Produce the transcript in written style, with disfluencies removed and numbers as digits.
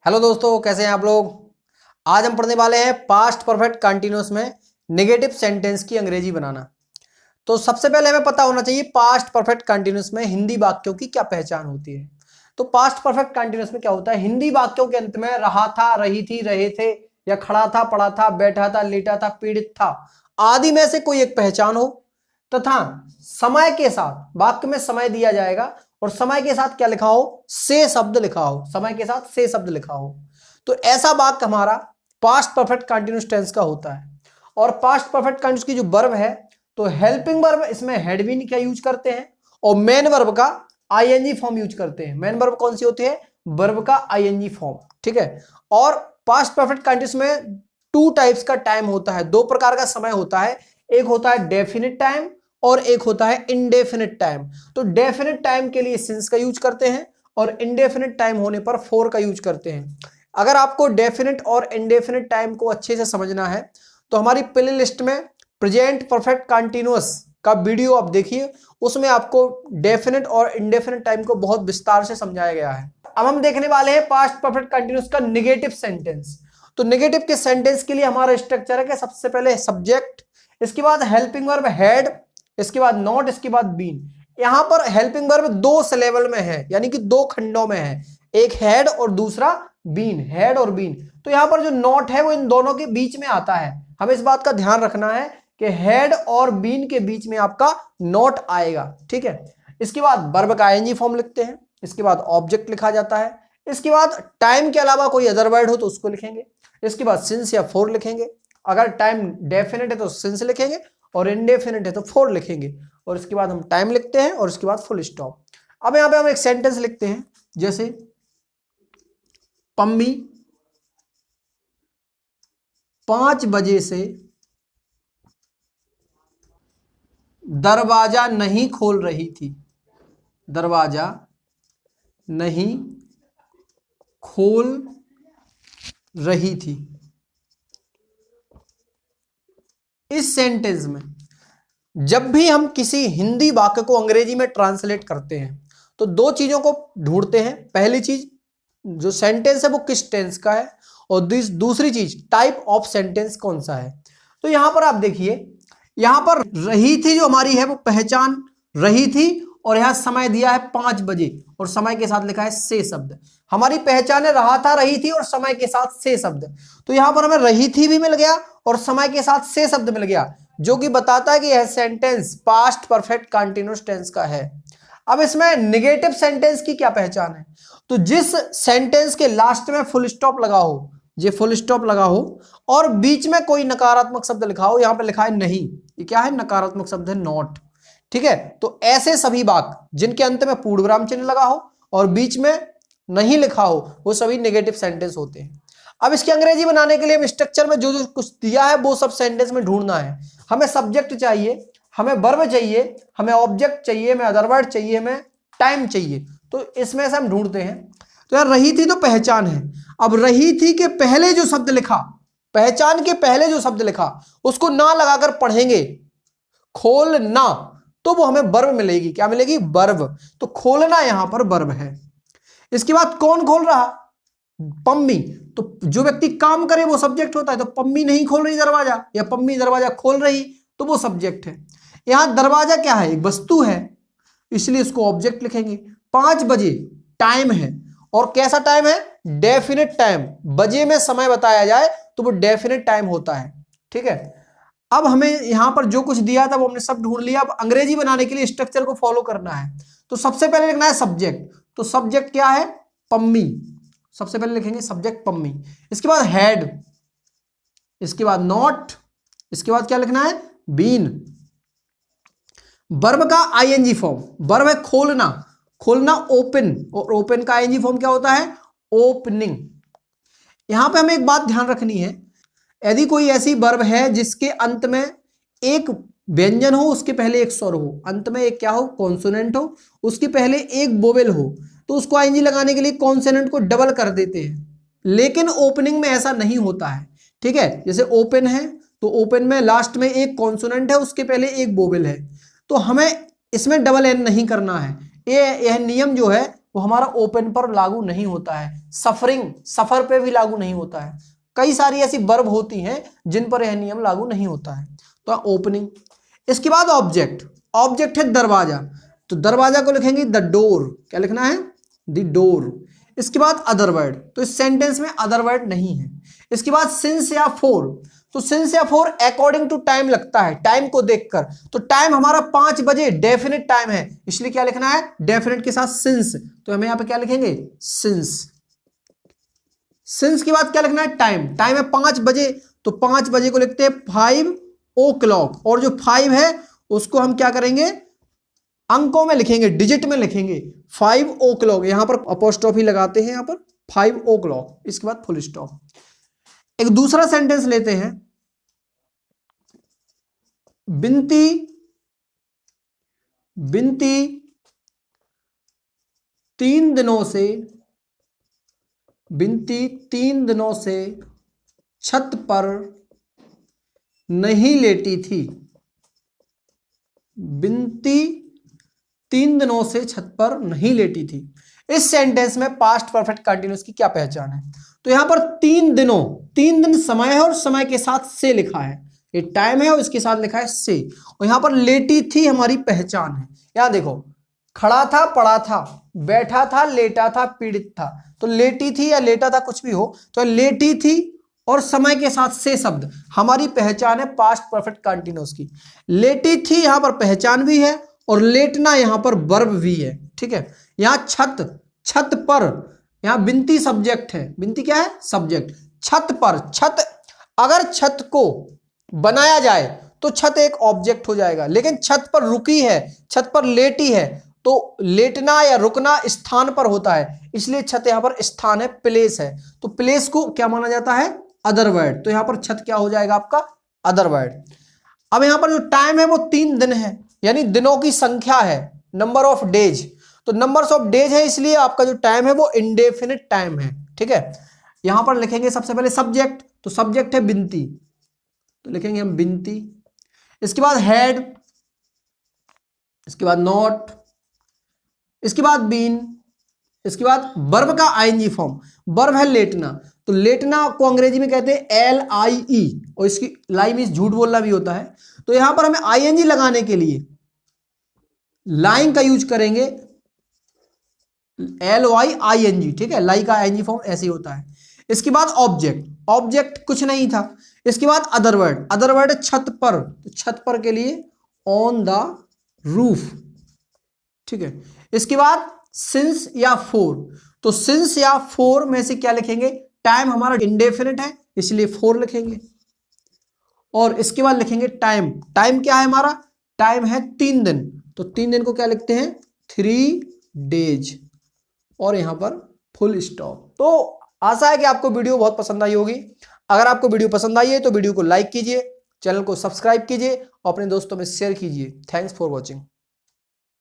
Hello दोस्तों, कैसे हैं आप लोग। आज हम पढ़ने वाले हैं पास्ट परफेक्ट कंटिन्यूअस में नेगेटिव सेंटेंस की अंग्रेजी बनाना। तो सबसे पहले हमें पता होना चाहिए पास्ट परफेक्ट कंटिन्यूअस में हिंदी वाक्यों की क्या पहचान होती है। तो पास्ट परफेक्ट कंटिन्यूअस में क्या होता है, हिंदी वाक्यों के अंत में रहा था, रही थी, रहे थे, या खड़ा था, पड़ा था, बैठा था, लेटा था, पीड़ित था आदि में से कोई एक पहचान हो तथा समय के साथ वाक्य में समय दिया जाएगा और समय के साथ क्या लिखा हो, से शब्द लिखा हो, समय के साथ से शब्द लिखा हो। तो ऐसा वाक्य हमारा पास्ट परफेक्ट कंटीन्यूअस टेंस का होता है। और पास्ट परफेक्ट कंटीन्यूअस की जो वर्ब है, तो हेल्पिंग वर्ब इसमें हैड बीन का यूज करते हैं और मेन वर्ब का आईएनजी फॉर्म यूज करते हैं। मेन वर्ब कौन सी होती है, वर्ब का आईएनजी फॉर्म, ठीक है। और पास्ट परफेक्ट कंटीन्यूअस में टू टाइप्स का टाइम होता है, दो प्रकार का समय होता है। एक होता है डेफिनिट टाइम और एक होता है इनडेफिनिट टाइम। तो डेफिनिट टाइम के लिए सिंस का यूज करते हैं और इनडेफिनिट टाइम होने पर फॉर का यूज करते हैं। अगर आपको डेफिनिट और इनडेफिनिट टाइम को अच्छे से समझना है तो हमारी प्ले लिस्ट में प्रेजेंट परफेक्ट कंटीन्यूअस का वीडियो आप देखिए, उसमें आपको डेफिनिट और इनडेफिनिट टाइम को बहुत विस्तार से समझाया गया है। अब हम देखने वाले हैं पास्ट परफेक्ट कंटीन्यूअस का नेगेटिव सेंटेंस। तो नेगेटिव के सेंटेंस के लिए हमारा स्ट्रक्चर है कि सबसे पहले सब्जेक्ट, इसके बाद हेल्पिंग वर्ब हैड, इसके बाद नॉट, इसके बाद बीन। यहां पर हेल्पिंग वर्ब दो सिलेबल में है, यानी कि दो खंडों में है, एक हैड और दूसरा बीन, हैड और बीन। तो यहां पर जो नॉट है वो इन दोनों के बीच में आता है। हमें इस बात का ध्यान रखना है कि हैड और बीन के बीच में आपका नॉट आएगा, ठीक है। इसके बाद वर्ब का आईएनजी फॉर्म लिखते हैं, इसके बाद ऑब्जेक्ट लिखा जाता है, इसके बाद टाइम के अलावा कोई अदर वर्ड हो तो उसको लिखेंगे, इसके बाद सिंस या फोर लिखेंगे। अगर टाइम डेफिनेट है तो सिंस लिखेंगे और इनडेफिनेट है तो फोर लिखेंगे, और इसके बाद हम टाइम लिखते हैं और इसके बाद फुल स्टॉप। अब यहां पे हम एक सेंटेंस लिखते हैं, जैसे पम्मी 5 बजे से दरवाजा नहीं खोल रही थी, दरवाजा नहीं खोल रही थी। इस सेंटेंस में जब भी हम किसी हिंदी वाक्य को अंग्रेजी में ट्रांसलेट करते हैं तो दो चीजों को ढूंढते हैं। पहली चीज, जो सेंटेंस है वो किस टेंस का है, और दूसरी चीज टाइप ऑफ सेंटेंस कौन सा है। तो यहां पर आप देखिए, यहां पर रही थी जो हमारी है वो पहचान रही थी, और यहां समय दिया है 5 बजे और समय के साथ लिखा है से शब्द। हमारी पहचान रहा था, रही थी और समय के साथ से शब्द। तो यहां पर हमें रही थी भी मिल गया और समय के साथ से शब्द मिल गया, जो कि बताता है कि यह sentence past perfect continuous tense का है। अब इसमें नेगेटिव सेंटेंस की क्या पहचान है, तो जिस सेंटेंस के लास्ट में फुल स्टॉप लगा हो, ये फुल स्टॉप लगा हो और बीच में कोई नकारात्मक शब्द लिखा हो, यहां पे लिखा है नहीं, ये क्या है, नकारात्मक शब्द है नॉट, ठीक है। तो ऐसे सभी वाक्य जिनके अंत में पूर्ण विराम चिन्ह लगा हो और बीच में नहीं लिखा हो, वो सभी नेगेटिव सेंटेंस होते हैं। अब इसकी अंग्रेजी बनाने के लिए हम स्ट्रक्चर में जो जो कुछ दिया है वो सब सेंटेंस में ढूंढना है। हमें सब्जेक्ट चाहिए, हमें वर्ब चाहिए, हमें ऑब्जेक्ट चाहिए, हमें अदर वर्ड चाहिए, हमें टाइम चाहिए। तो इसमें से हम ढूंढते हैं। तो यार रही थी तो पहचान है। अब रही थी के पहले जो शब्द लिखा, पहचान के पहले जो शब्द लिखा उसको ना लगाकर पढ़ेंगे खोलना, तो वो हमें वर्ब मिलेगी। क्या मिलेगी, वर्ब। तो खोलना यहां पर वर्ब है। इसके बाद कौन खोल रहा, पम्मी। तो जो व्यक्ति काम करे वो सब्जेक्ट होता है, तो पम्मी नहीं खोल रही दरवाजा या पम्मी दरवाजा खोल रही, तो वो सब्जेक्ट है। यहां दरवाजा क्या है, एक वस्तु है, इसलिए इसको ऑब्जेक्ट लिखेंगे। 5 बजे टाइम है, और कैसा टाइम है, डेफिनेट टाइम। बजे में समय बताया जाए तो वो डेफिनेट टाइम होता है, ठीक है। अब हमें यहां पर जो कुछ दिया था वो हमने सब ढूंढ लिया। अब अंग्रेजी बनाने के लिए स्ट्रक्चर को फॉलो करना है। तो सबसे पहले लिखना है सब्जेक्ट। तो सब्जेक्ट क्या है, पम्मी। सबसे पहले लिखेंगे सब्जेक्ट पम्मी, इसके बाद हैड, इसके बाद नॉट, इसके बाद क्या लिखना है, बीन। वर्ब का आईएनजी फॉर्म, वर्ब है खोलना, खोलना ओपन, और ओपन का आईएनजी फॉर्म क्या होता है, ओपनिंग। यहां पे हमें एक बात ध्यान रखनी है, यदि कोई ऐसी वर्ब है जिसके अंत में एक व्यंजन हो, उसके पहले एक स्वर हो, अंत में एक क्या हो, कॉन्सोनेंट हो, उसके पहले एक वोवेल हो, तो उसको आईएनजी लगाने के लिए कॉन्सोनेंट को डबल कर देते हैं। लेकिन ओपनिंग में ऐसा नहीं होता है, ठीक है। जैसे ओपन है तो ओपन में लास्ट में एक कॉन्सोनेंट है, उसके पहले एक वोवेल है, तो हमें इसमें डबल एन नहीं करना है। यह नियम जो है वो हमारा ओपन पर लागू नहीं होता है, सफरिंग सफर पे भी लागू नहीं होता है। कई सारी ऐसी वर्ब होती हैं जिन पर यह नियम लागू नहीं होता है। तो ओपनिंग। इसके बाद ऑब्जेक्ट, ऑब्जेक्ट है दरवाजा, तो दरवाजा को लिखेंगे द डोर, क्या लिखना है, द डोर। इसके बाद अदर वर्ड, तो इस सेंटेंस में अदर वर्ड नहीं है। इसके बाद सिंस या फोर, तो सिंस या फोर अकॉर्डिंग टू टाइम लगता है, टाइम को देखकर। तो टाइम हमारा 5 बजे डेफिनेट टाइम है, इसलिए क्या लिखना है, डेफिनेट के साथ सिंस। तो हमें यहां पे क्या लिखेंगे, सिंस। सिंस के बाद क्या लिखना है, टाइम, टाइम है 5 बजे, तो 5 बजे को लिखते हैं 5 o'clock, और जो 5 है उसको हम क्या करेंगे, अंकों में लिखेंगे, डिजिट में लिखेंगे, 5 o'clock। यहां पर अपोस्ट्रोफी लगाते हैं, यहां पर 5 o'clock, इसके बाद फुल स्टॉप। एक दूसरा सेंटेंस लेते हैं, बिनती बिनती 3 दिनों से, बिनती 3 दिनों से छत पर नहीं लेटी थी। बिनती 3 दिनों से छत पर नहीं लेटी थी। इस सेंटेंस में पास्ट परफेक्ट कंटिन्यूअस की क्या पहचान है, तो यहां पर 3 दिनों, 3 दिन समय है और समय के साथ से लिखा है, ये टाइम है और इसके साथ लिखा है से, और यहां पर लेटी थी हमारी पहचान है। यहां देखो, खड़ा था, पड़ा था, बैठा था, लेटा था, पीड़ित था, तो लेटी थी या लेटा था कुछ भी हो, तो लेटी थी और समय के साथ से शब्द हमारी पहचान है पास्ट परफेक्ट कंटिन्यूअस की। लेटी थी यहां पर पहचान भी है और लेटना यहां पर वर्ब भी है, ठीक है। यहां छत, छत पर, यहां बिनती सब्जेक्ट है, बिनती क्या है, सब्जेक्ट। छत पर, छत, अगर छत को बनाया जाए तो छत एक ऑब्जेक्ट हो जाएगा, लेकिन छत पर रुकी है, छत पर लेटी है, तो लेटना या रुकना स्थान पर होता है, इसलिए छत यहां पर स्थान है, प्लेस है, तो प्लेस को क्या माना जाता है, अदर वर्ड। तो यहां पर छत क्या हो जाएगा आपका, अदर वर्ड। अब यहां पर जो टाइम है वो 3 दिन है, यानी दिनों की संख्या है, नंबर ऑफ डेज, तो नंबर्स ऑफ डेज है, इसलिए आपका जो टाइम है वो इंडेफिनिट टाइम है, ठीक है। यहां पर लिखेंगे सबसे पहले सब्जेक्ट, तो सब्जेक्ट है बिनती, तो लिखेंगे हम बिनती। इसके बाद हेड, इसके बाद नॉट, इसके बाद बीन, इसके बाद वर्ब का आईएनजी फॉर्म, वर्ब है लेटना, तो लेटना को अंग्रेजी में कहते हैं LIE, और इसकी लाई मीन्स झूठ बोलना भी होता है। तो यहां पर हमें आईएनजी लगाने के लिए लाइन का यूज करेंगे, LYING, ठीक है, लाई का आईएनजी फॉर्म ऐसे ही होता है। इसके बाद ऑब्जेक्ट, ऑब्जेक्ट कुछ नहीं था। इसके बाद अदर वर्ड, अदर वर्ड है छत पर, तो छत पर के लिए ऑन द रूफ, ठीक है। इसके बाद सिंस या फोर, तो सिंस या फोर में से क्या लिखेंगे, टाइम हमारा इंडेफिनिट है इसलिए 4 लिखेंगे, और इसके बाद लिखेंगे टाइम, टाइम क्या है हमारा, टाइम है 3 दिन, तो 3 दिन को क्या लिखते हैं, 3 डेज, और यहां पर फुल स्टॉप। तो आशा है कि आपको वीडियो बहुत पसंद आई होगी। अगर आपको वीडियो पसंद आई है तो वीडियो को लाइक कीजिए, चैनल को सब्सक्राइब कीजिए और अपने दोस्तों में शेयर कीजिए। Thanks for watching.